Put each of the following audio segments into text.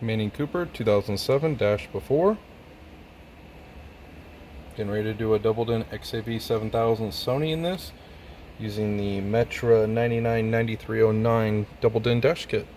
Mini Cooper 2007 dash before. Getting ready to do a doubled-in XAV 7000 Sony in this, using the METRA 999309 doubled-in dash kit.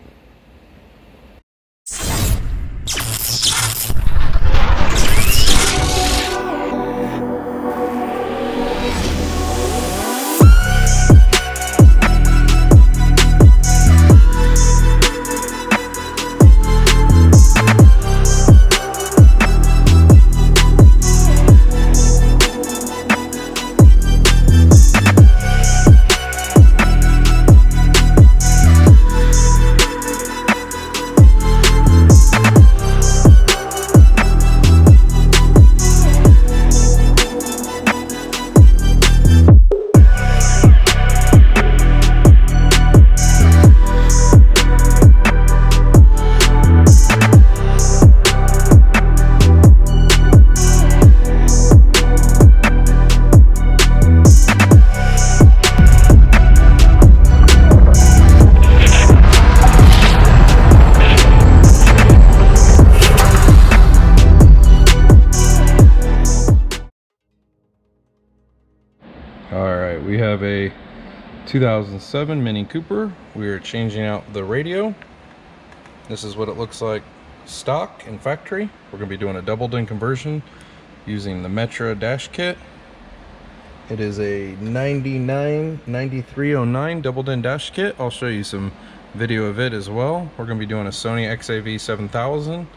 Alright, we have a 2007 Mini Cooper. We are changing out the radio. This is what it looks like stock in factory. We're going to be doing a doubled-in conversion using the METRA dash kit. It is a 9309 doubled-in dash kit. I'll show you some video of it as well. We're going to be doing a Sony XAV 7000.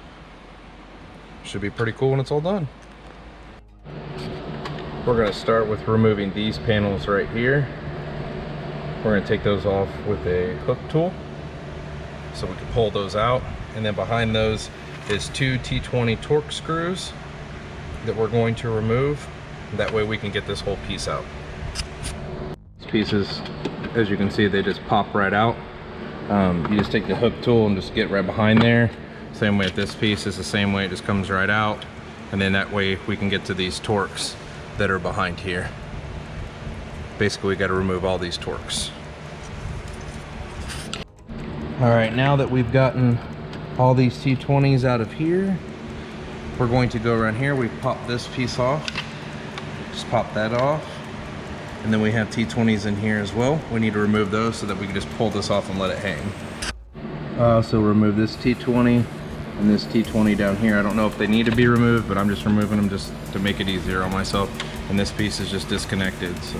Should be pretty cool when it's all done. We're going to start with removing these panels right here. We're going to take those off with a hook tool so we can pull those out. And then behind those is two T20 Torx screws that we're going to remove. That way we can get this whole piece out. These pieces, as you can see, they just pop right out. You just take the hook tool and just get right behind there. Same way with this piece, is the same way, it just comes right out. And then that way we can get to these Torx that are behind here. Basically, we got to remove all these Torx. All right, now that we've gotten all these T20s out of here, we're going to go around here. We've popped this piece off. Just pop that off. And then we have T20s in here as well. We need to remove those so that we can just pull this off and let it hang. So remove this T20 and this T20 down here. I don't know if they need to be removed, but I'm just removing them just to make it easier on myself. And this piece is just disconnected, so.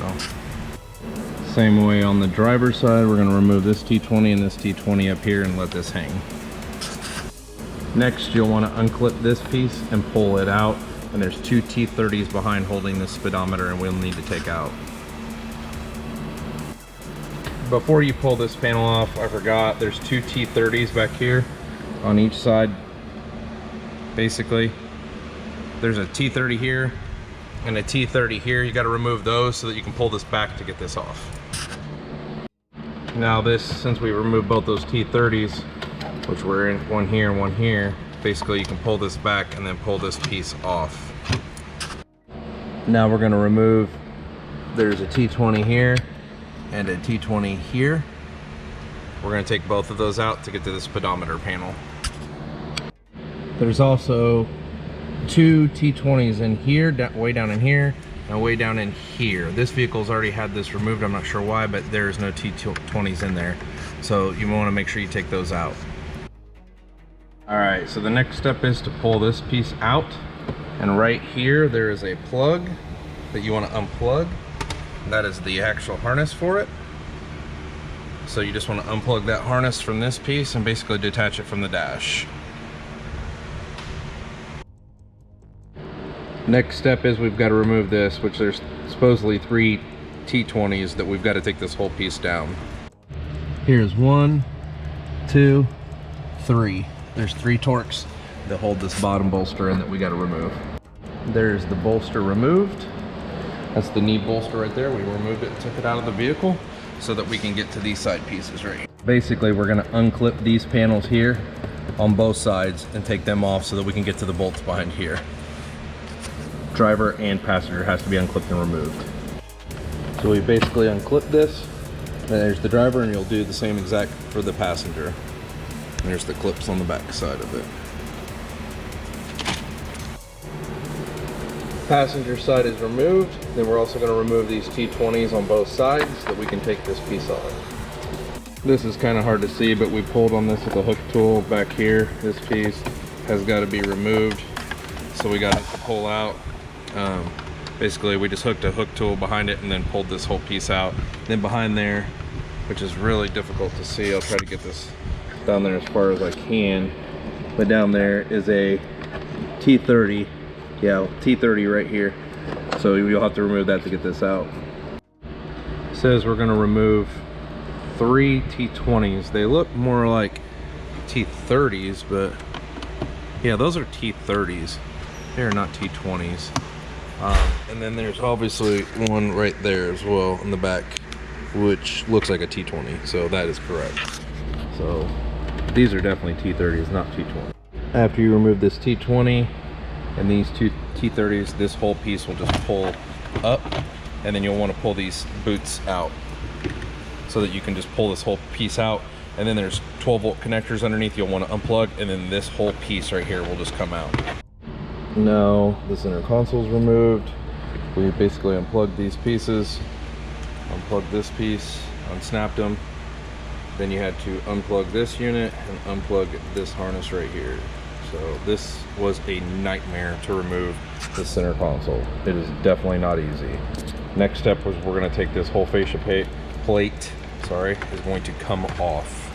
Same way on the driver's side, we're gonna remove this T20 and this T20 up here and let this hang. Next, you'll wanna unclip this piece and pull it out. And there's two T30s behind holding this speedometer, and we'll need to take out. Before you pull this panel off, I forgot, there's two T30s back here on each side. Basically, there's a T30 here and a T30 here. You got to remove those so that you can pull this back to get this off. Now this, since we removed both those T30s, which were in one here and one here, basically you can pull this back and then pull this piece off. Now we're going to remove, there's a T20 here and a T20 here. We're going to take both of those out to get to the speedometer panel. There's also two T20s in here, way down in here, and way down in here. This vehicle's already had this removed. I'm not sure why, but there's no T20s in there. So you want to make sure you take those out. All right, so the next step is to pull this piece out. And right here, there is a plug that you want to unplug. That is the actual harness for it. So you just want to unplug that harness from this piece and basically detach it from the dash. Next step is we've got to remove this, which there's supposedly three T20s that we've got to take this whole piece down. Here's 1, 2, 3. There's 3 Torx that hold this bottom bolster in that we got to remove. There's the bolster removed. That's the knee bolster right there. We removed it and took it out of the vehicle so that we can get to these side pieces right here. Basically, we're going to unclip these panels here on both sides and take them off so that we can get to the bolts behind here. Driver and passenger has to be unclipped and removed. So we basically unclip this, and there's the driver, and you'll do the same exact for the passenger. And there's the clips on the back side of it. Passenger side is removed. Then we're also going to remove these T20s on both sides so that we can take this piece off. This is kind of hard to see, but we pulled on this with a hook tool back here. This piece has got to be removed, so we got it to pull out. Basically, we just hooked a hook tool behind it and then pulled this whole piece out. Then behind there, which is really difficult to see, I'll try to get this down there as far as I can, but down there is a T30. Yeah, T30 right here. So you'll have to remove that to get this out. It says we're going to remove 3 T20s. They look more like T30s, but yeah, those are T30s. They're not T20s. And then there's obviously one right there as well in the back, which looks like a T20. So that is correct. So these are definitely T30s, not T20. After you remove this T20 and these two T30s, this whole piece will just pull up, and then you'll want to pull these boots out so that you can just pull this whole piece out. And then there's 12-volt connectors underneath you'll want to unplug, and then this whole piece right here will just come out. Now the center console's removed. We basically unplugged these pieces, unplugged this piece, unsnapped them. Then you had to unplug this unit and unplug this harness right here. So this was a nightmare to remove the center console. It is definitely not easy. Next step was we're going to take this whole fascia plate, is going to come off.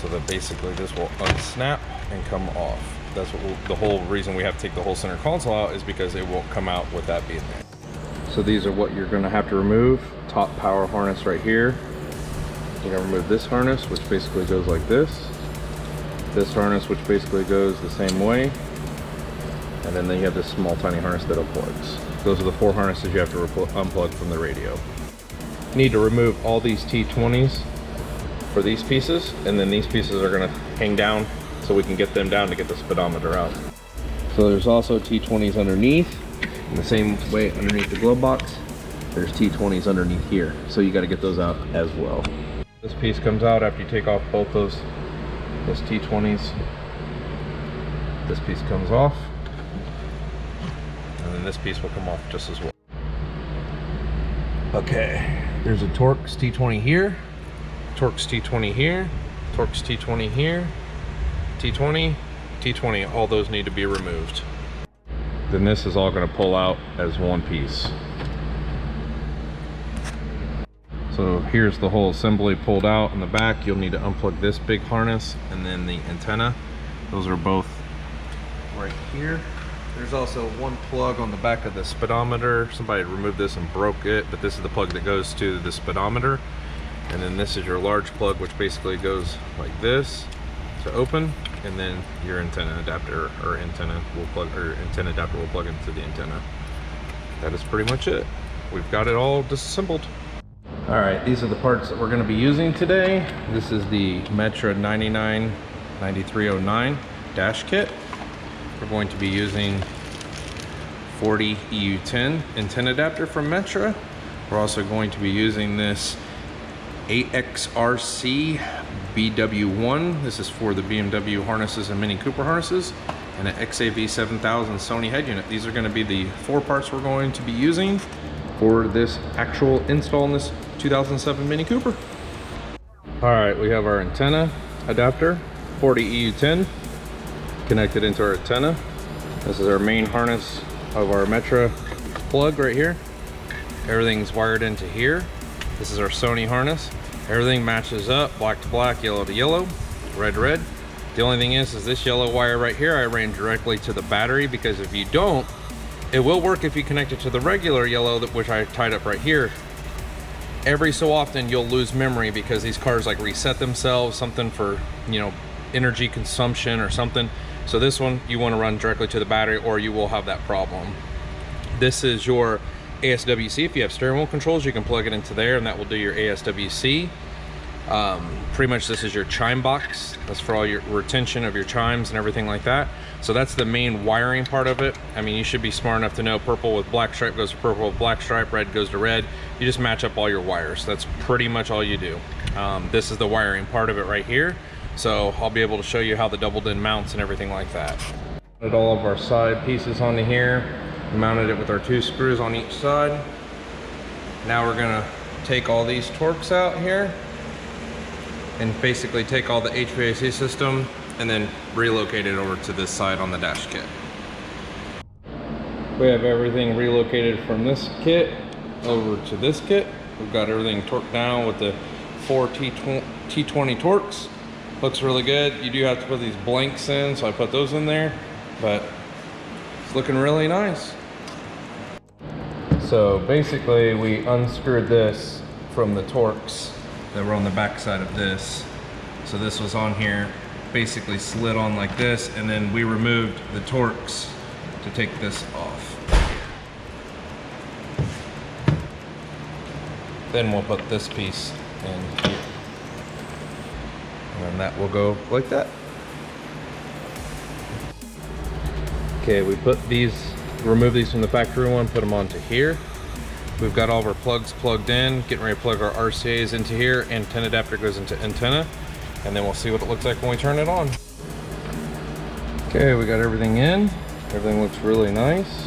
So that basically this will unsnap and come off. That's what the whole reason we have to take the whole center console out is because it won't come out with that being there. So these are what you're going to have to remove. Top power harness right here. You're going to remove this harness, which basically goes like this. This harness, which basically goes the same way. And then you have this small tiny harness that unplugs. Those are the 4 harnesses you have to unplug from the radio. You need to remove all these T20s for these pieces, and then these pieces are going to hang down so we can get them down to get the speedometer out. So there's also T20s underneath. In the same way underneath the glove box, there's T20s underneath here. So you got to get those out as well. This piece comes out after you take off both those T20s. This piece comes off, and then this piece will come off just as well. Okay, there's a Torx T20 here, Torx T20 here, Torx T20 here, T20, T20, all those need to be removed. Then this is all going to pull out as one piece. So here's the whole assembly pulled out in the back. You'll need to unplug this big harness and then the antenna. Those are both right here. There's also one plug on the back of the speedometer. Somebody removed this and broke it, but this is the plug that goes to the speedometer. And then this is your large plug, which basically goes like this to open, and then your antenna adapter or antenna adapter will plug into the antenna. That is pretty much it. We've got it all disassembled. All right, these are the parts that we're going to be using today. This is the METRA 9309 dash kit. We're going to be using 40 EU10 antenna adapter from METRA. We're also going to be using this AXRC BW1. This is for the BMW harnesses and Mini Cooper harnesses, and an XAV 7000 Sony head unit. These are going to be the 4 parts we're going to be using for this actual install in this 2007 Mini Cooper. All right, we have our antenna adapter, 40 EU10, connected into our antenna. This is our main harness of our METRA plug right here. Everything's wired into here. This is our Sony harness. Everything matches up, black to black, yellow to yellow, red to red. The only thing is this yellow wire right here, I ran directly to the battery, because if you don't, it will work if you connect it to the regular yellow, which I tied up right here. Every so often you'll lose memory because these cars like reset themselves, something for, you know, energy consumption or something. So this one you want to run directly to the battery, or you will have that problem. This is your ASWC. If you have steering wheel controls, you can plug it into there and that will do your ASWC. Pretty much this is your chime box. That's for all your retention of your chimes and everything like that. So that's the main wiring part of it. I mean, you should be smart enough to know purple with black stripe goes to purple with black stripe, red goes to red. You just match up all your wires. That's pretty much all you do. This is the wiring part of it right here. So I'll be able to show you how the doubled in mounts and everything like that. Put all of our side pieces onto here, mounted it with our 2 screws on each side. Now we're gonna take all these Torx out here and basically take all the HVAC system and then relocate it over to this side on the dash kit. We have everything relocated from this kit over to this kit. We've got everything torqued down with the 4 T20 Torx. Looks really good. You do have to put these blanks in, so I put those in there, but it's looking really nice. So basically we unscrewed this from the Torx that were on the back side of this. So this was on here, basically slid on like this, and then we removed the Torx to take this off. Then we'll put this piece in here. And that will go like that. Okay, we put these, remove these from the factory one, put them onto here. We've got all of our plugs plugged in, getting ready to plug our RCAs into here. Antenna adapter goes into antenna, and then we'll see what it looks like when we turn it on. Okay, we got everything in. Everything looks really nice.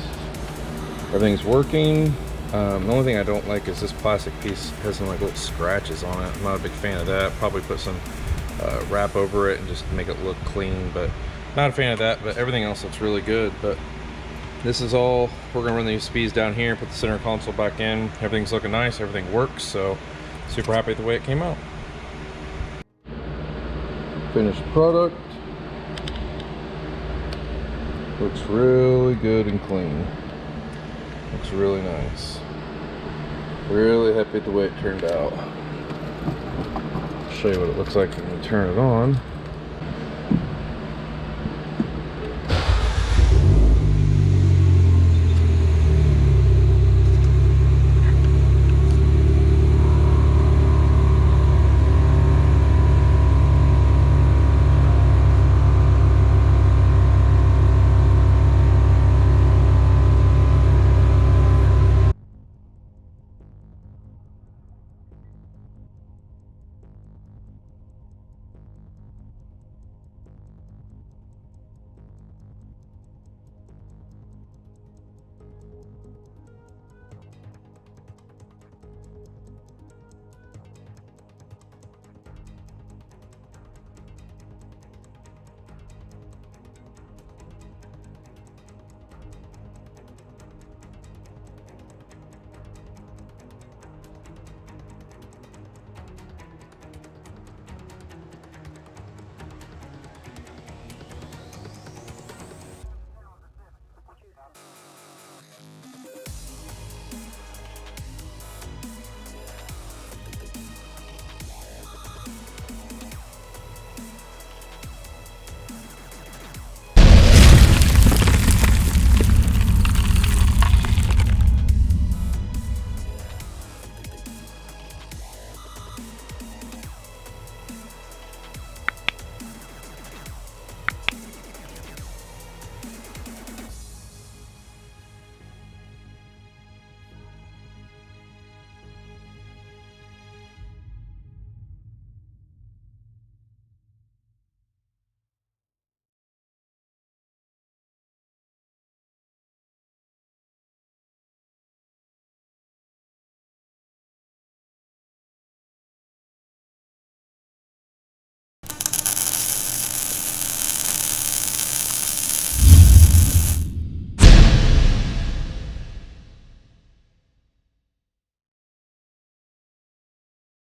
Everything's working. The only thing I don't like is this plastic piece has some like little scratches on it. I'm not a big fan of that. Probably put some wrap over it and just make it look clean, but not a fan of that. But everything else looks really good. But this is all, we're gonna run the USBs down here, put the center console back in. Everything's looking nice, everything works, so super happy with the way it came out. Finished product. Looks really good and clean. Looks really nice. Really happy with the way it turned out. I'll show you what it looks like when we turn it on.